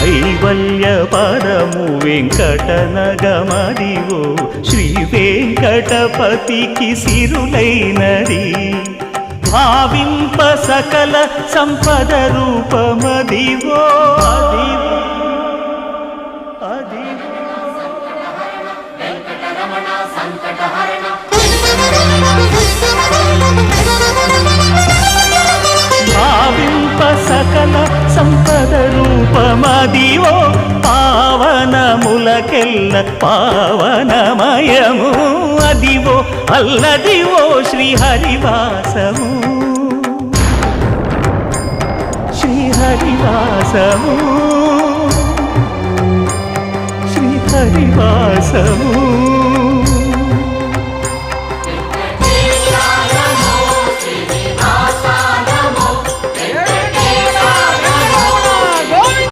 కైవల్య పదము వెంకటనగమదివో శ్రీ వెంకటపతికి సిరులైనది భావింప సకల సంపద రూపమదివో అదివో భావింప సకల సంపద రూపమదివో పావనములకెల్ల పావనమయము అదివో అల్లదివో శ్రీహరివాసము శ్రీహరివాసము శ్రీహరివాసము